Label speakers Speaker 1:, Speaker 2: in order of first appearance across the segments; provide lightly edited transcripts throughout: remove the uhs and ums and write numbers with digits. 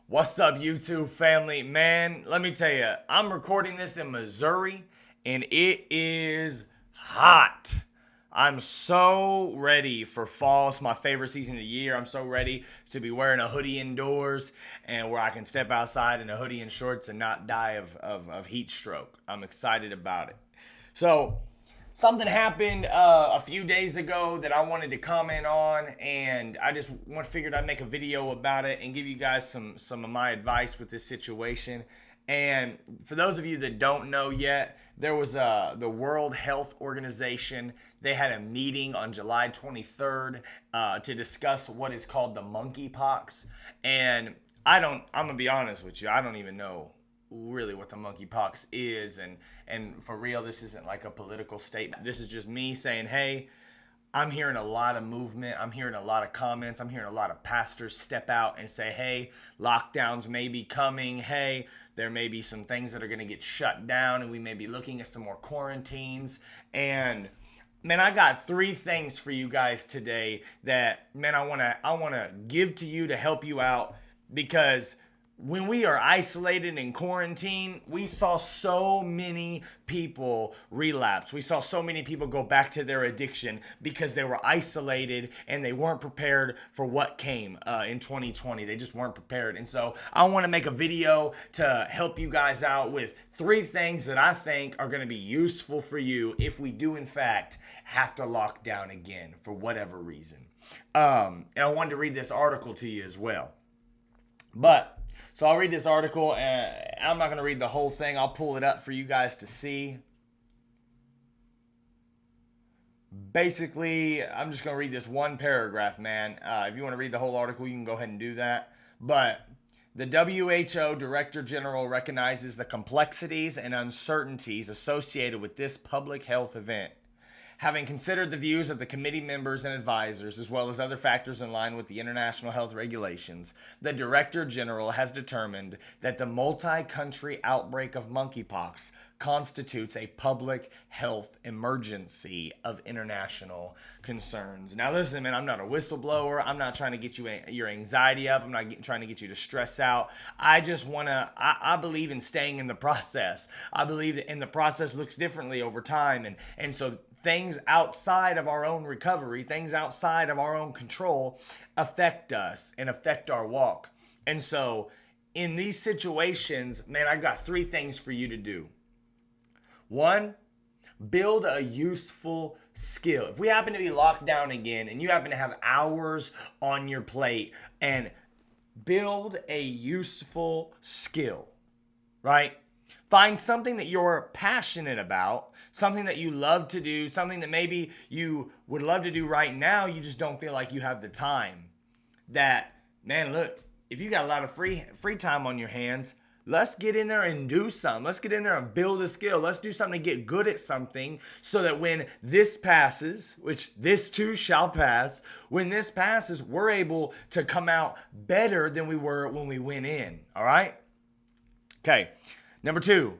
Speaker 1: What's up, YouTube family? Man, let me tell you, I'm recording this in Missouri and it is hot. I'm so ready for fall. It's my favorite season of the year. I'm so ready to be wearing a hoodie indoors and where I can step outside in a hoodie and shorts and not die of heat stroke. I'm excited about it. So, something happened a few days ago that I wanted to comment on, and I just figured I'd make a video about it and give you guys some of my advice with this situation. And for those of you that don't know yet, there was the World Health Organization. They had a meeting on July 23rd to discuss what is called the monkeypox. And I'm gonna be honest with you, I don't even know really what the monkeypox is, and for real, this isn't like a political statement. This is just me saying, hey, I'm hearing a lot of movement, I'm hearing a lot of comments, I'm hearing a lot of pastors step out and say, hey, lockdowns may be coming, hey, there may be some things that are going to get shut down and we may be looking at some more quarantines. And man, I got 3 things for you guys today that, man, I want to give to you to help you out, because when we are isolated in quarantine, we saw so many people relapse. We saw so many people go back to their addiction because they were isolated and they weren't prepared for what came in 2020. They just weren't prepared. And so I want to make a video to help you guys out with 3 things that I think are going to be useful for you if we do, in fact, have to lock down again for whatever reason. And I wanted to read this article to you as well. So I'll read this article, and I'm not going to read the whole thing. I'll pull it up for you guys to see. Basically, I'm just going to read this one paragraph, man. If you want to read the whole article, you can go ahead and do that. But the WHO Director General recognizes the complexities and uncertainties associated with this public health event. Having considered the views of the committee members and advisors, as well as other factors in line with the international health regulations, the Director General has determined that the multi-country outbreak of monkeypox constitutes a public health emergency of international concerns. Now listen, man, I'm not a whistleblower. I'm not trying to get your anxiety up. I'm not trying to get you to stress out. I just I believe in staying in the process. I believe that in the process looks differently over time. And so things outside of our own recovery, things outside of our own control affect us and affect our walk. And so in these situations, man, I got 3 things for you to do. 1, build a useful skill. If we happen to be locked down again and you happen to have hours on your plate, and build a useful skill, right? Find something that you're passionate about, something that you love to do, something that maybe you would love to do right now, you just don't feel like you have the time. That, man, look, if you got a lot of free time on your hands, let's get in there and do something. Let's get in there and build a skill. Let's do something to get good at something so that when this passes, which this too shall pass, when this passes, we're able to come out better than we were when we went in. All right? Okay. Number 2,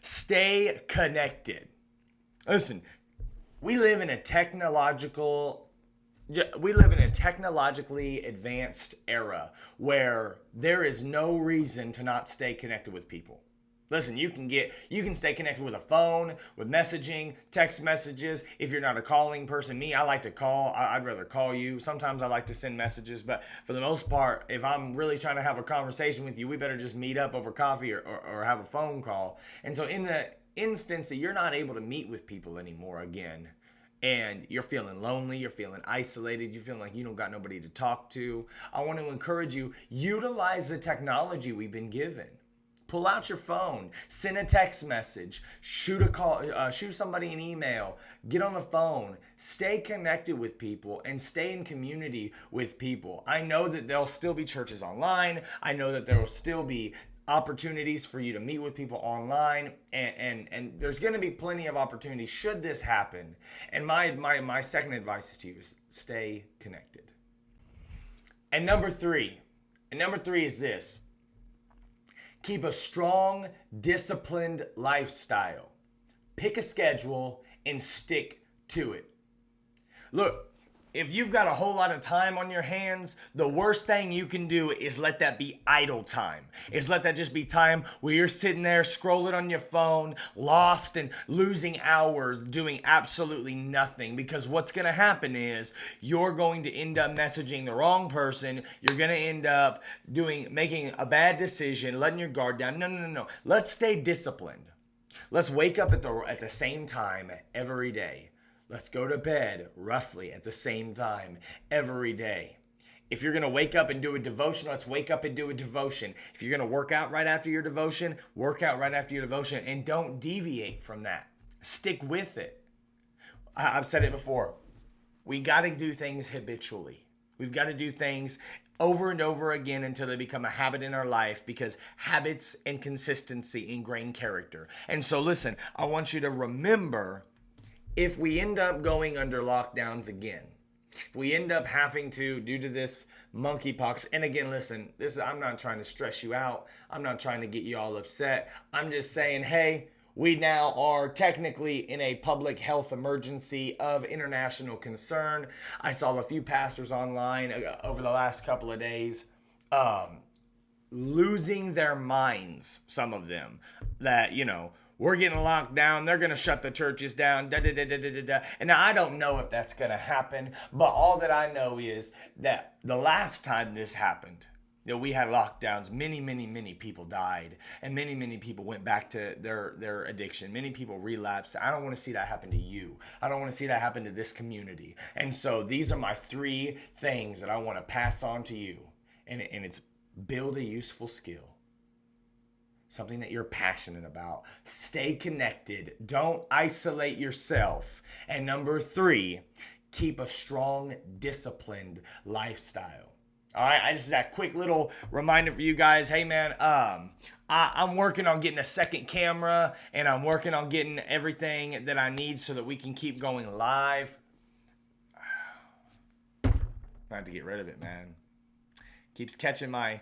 Speaker 1: stay connected. Listen, we live in a technologically advanced era where there is no reason to not stay connected with people. Listen, you can stay connected with a phone, with messaging, text messages. If you're not a calling person, I like to call. I'd rather call you. Sometimes I like to send messages, but for the most part, if I'm really trying to have a conversation with you, we better just meet up over coffee or have a phone call. And so in the instance that you're not able to meet with people anymore again, and you're feeling lonely, you're feeling isolated, you're feeling like you don't got nobody to talk to, I want to encourage you, utilize the technology we've been given. Pull out your phone, send a text message, shoot a call, shoot somebody an email, get on the phone, stay connected with people and stay in community with people. I know that there'll still be churches online. I know that there will still be opportunities for you to meet with people online, and there's going to be plenty of opportunities should this happen. And my second advice to you is stay connected. And number three is this. Keep a strong, disciplined lifestyle. Pick a schedule and stick to it. Look, if you've got a whole lot of time on your hands, the worst thing you can do is let that be idle time. Is let that just be time where you're sitting there scrolling on your phone, lost and losing hours doing absolutely nothing. Because what's going to happen is you're going to end up messaging the wrong person. You're going to end up making a bad decision, letting your guard down. No. Let's stay disciplined. Let's wake up at the same time every day. Let's go to bed roughly at the same time every day. If you're going to wake up and do a devotion, let's wake up and do a devotion. If you're going to work out right after your devotion, work out right after your devotion, and don't deviate from that. Stick with it. I've said it before. We got to do things habitually. We've got to do things over and over again until they become a habit in our life, because habits and consistency ingrain character. And so listen, I want you to remember, if we end up going under lockdowns again, if we end up having to, due to this monkeypox, and again, listen, I'm not trying to stress you out. I'm not trying to get you all upset. I'm just saying, hey, we now are technically in a public health emergency of international concern. I saw a few pastors online over the last couple of days losing their minds, some of them, that, we're getting locked down, they're going to shut the churches down, And now I don't know if that's going to happen, but all that I know is that the last time this happened, that we had lockdowns, many people died, and many people went back to their addiction. Many people relapsed. I don't want to see that happen to you. I don't want to see that happen to this community. And so these are my 3 things that I want to pass on to you. And it's build a useful skill. Something that you're passionate about. Stay connected. Don't isolate yourself. And number 3, keep a strong, disciplined lifestyle. All right, just that quick little reminder for you guys. Hey, man, I'm working on getting a second camera, and I'm working on getting everything that I need so that we can keep going live. I have to get rid of it, man. Keeps catching I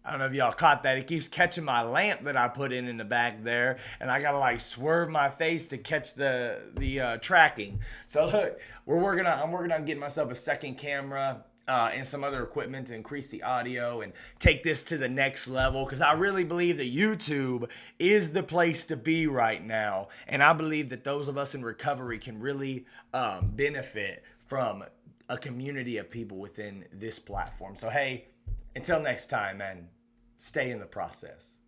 Speaker 1: don't know if y'all caught that. It keeps catching my lamp that I put in the back there, and I gotta swerve my face to catch the tracking. So look, I'm working on getting myself a second camera. And some other equipment to increase the audio and take this to the next level, because I really believe that YouTube is the place to be right now, and I believe that those of us in recovery can really benefit from a community of people within this platform. So hey, until next time, man, stay in the process.